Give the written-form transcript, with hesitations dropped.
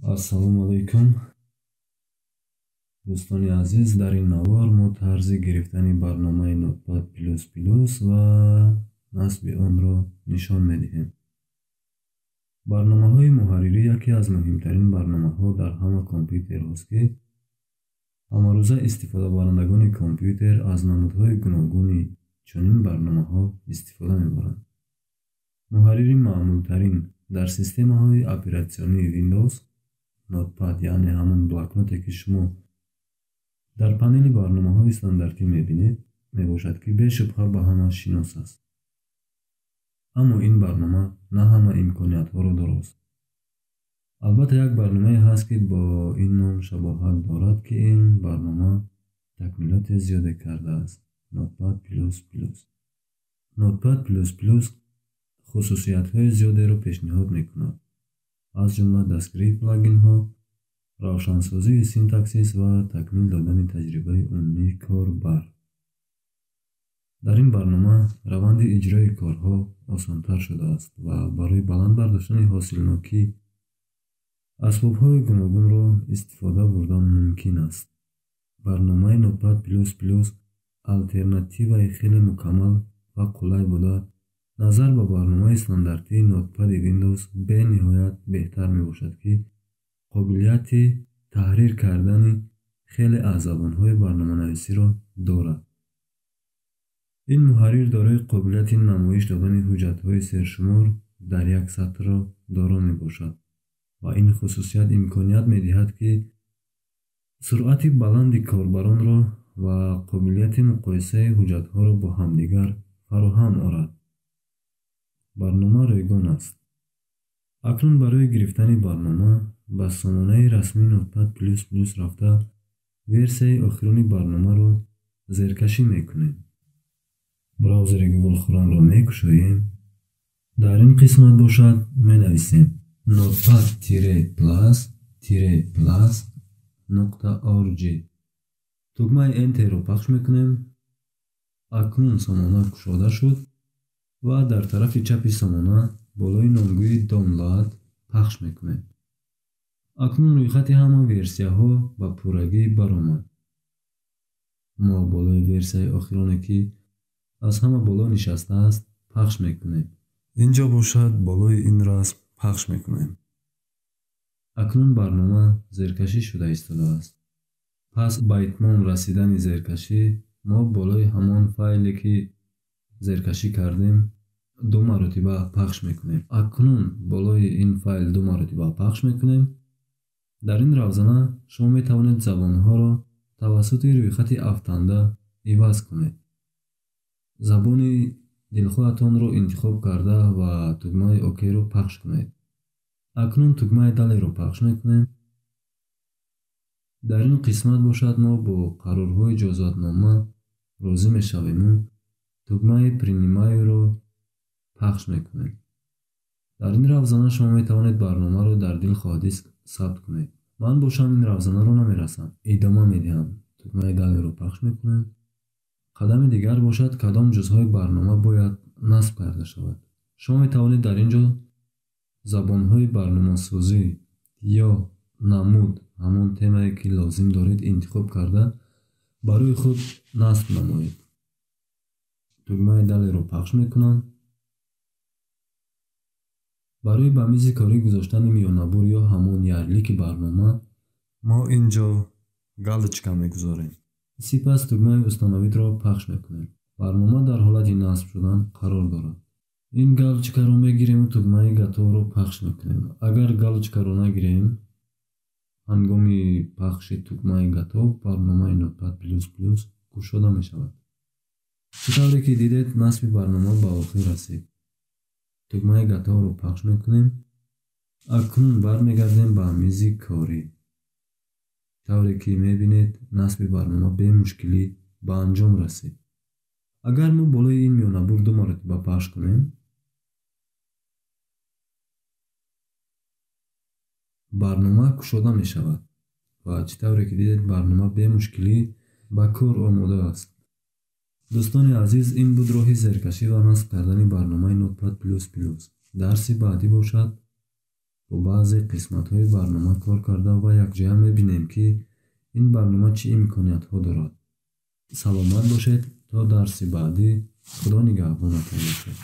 Ассалому алайкум. Дӯстони азиз, дар ин навор мо тарзи гирифтани барномаи Notepad++ ва насби онро нишон медиҳем. барномаҳои муҳаррирӣ яке аз муҳимтарин барномаҳо дар ҳама компютерҳост, ки ҳамарӯза истифодабарандагони компютер аз намудҳои гуногуни чунин барномаҳо истифода мебаранд. муҳаррири маъмултарин дар системаҳои оператсионии Windows Notepad, яъне ҳамон блокноте ки шумо дар панели барномаҳои стандартӣ мебинед, мебошад, ки бешубҳа ба ҳама шинос аст. аммо ин барнома на ҳама имкониятҳоро дорост. албатта як барномае ҳаст, ки бо ин ном шабоҳат дорад, ки ин барнома такмилоти зиёде кардааст. Notepad++. Notepad++ хусусиятҳои зиёдеро пешниҳод мекунад, аз ҷумла дастгирии плагинҳо, равшансозии синтаксис ва такмил додани таҷрибаи умумии корбар. дар ин барнома раванди иҷрои корҳо осонтар шудааст ва барои баланд бардоштани ҳосилнокӣ асбобҳои гуногунро истифода бурдан мумкин аст. барномаи Notepad++ алтернативаи хеле мукаммал ва қулай буда, назар ба барномаи стандартии Notepad-и Windows бениҳоят беҳтар мебошад, ки қобилияти таҳрир кардани хеле аз забонҳои барноманависиро дорад. ин муҳаррир дорои қобилияти намоиш додани ҳуҷҷатҳои сершумор дар як сатрро доро мебошад ва ин хусусият имконият медиҳад, ки суръати баланди корбаронро ва қобилияти муқоисаи ҳуҷҷатҳоро бо ҳамдигар фароҳам орад. барнома ройгон аст. акнун барои гирифтани барнома ба сомонаи расмии Notepad++ рафта версияи охирони барномаро зеркашӣ мекунем. браузери Google Chromeро мекушоем. дар ин қисмат бошад менависем notepad++.org. тугмаи Enterро пахш мекунем. акнун сомона кушода шуд ва дар тарафи чапи сомона болои номгӯи Download пахш мекунем. акнун рӯйхати ҳама версияҳо ба пуррагӣ баромад. мо болои версияи охироне, ки аз ҳама боло нишастааст, пахш мекунем. инҷо бошад болои ин расм пахш мекунем. акнун барнома зеркашӣ шуда истодааст. пас ба итмом расидани зеркашӣ мо болои ҳамон файле, ки зеркашӣ кардем, ду маротиба пахш мекунем. акнун болои ин файл ду маротиба пахш мекунем. дар ин равзана шумо метавонед забонҳоро тавассути рӯйхати афтанда иваз кунед. забони дилхоҳатонро интихоб карда ва тугмаи океро пахш кунед. акнун тугмаи далеро пахш мекунем. дар ин қисмат бошад мо бо қарорҳои иҷозатнома розӣ мешавему тугмаи принимаюро пахш мекунем. дар ин равзана шумо метавонед барномаро дар дилхоҳ диск сабт кунед. ман бошам ин равзанаро намерасам, идома медиҳам. тугмаи далеро пахш мекунем. қадами дигар бошад кадом ҷузъҳои барнома бояд насб карда шавад. шумо метавонед дар ин ҷо забонҳои барномасозӣ ё намуд, ҳамон темае ки лозим доред интихоб карда барои худ насб намоед. тугмаи далеро пахш мекунам. барои ба мизи корӣ гузоштани миёнабур ё ҳамон ярлики барнома мо ин ҷо галочка мегузорем. сипас тугмаи установидро пахш мекунем. барнома дар ҳолати насб шудан қарор дорад. ин галочкаро мегирему тугмаи гатовро пахш мекунем. агар галочкаро нагирем, ҳангоми пахши тугмаи гатов барномаи Notepad++ кушода мешавад. чӣ тавре ки дидед, насби барнома ба охир расид. тугмаи гатовро пахш мекунем. акнун бармегардем ба мизи корӣ. тавре ки мебинед, насби барнома бемушкилӣ ба анҷом расид. агар мо болои ин миёнабур ду маротиба пахш кунем, барнома кушода мешавад ва чӣ тавре ки дидед, барнома бемушкилӣ ба кор омода аст. дӯстони азиз, ин буд роҳи зеркашӣ ва насб кардани барномаи Notepad++. дарси баъдӣ бошад бо баъзе қисматҳои барнома кор карда ва якҷоя мебинем, ки ин барнома чӣ имкониятҳо дорад. Саломат бошед. То дарси баъдӣ. Худо нигаҳбонатон бошад.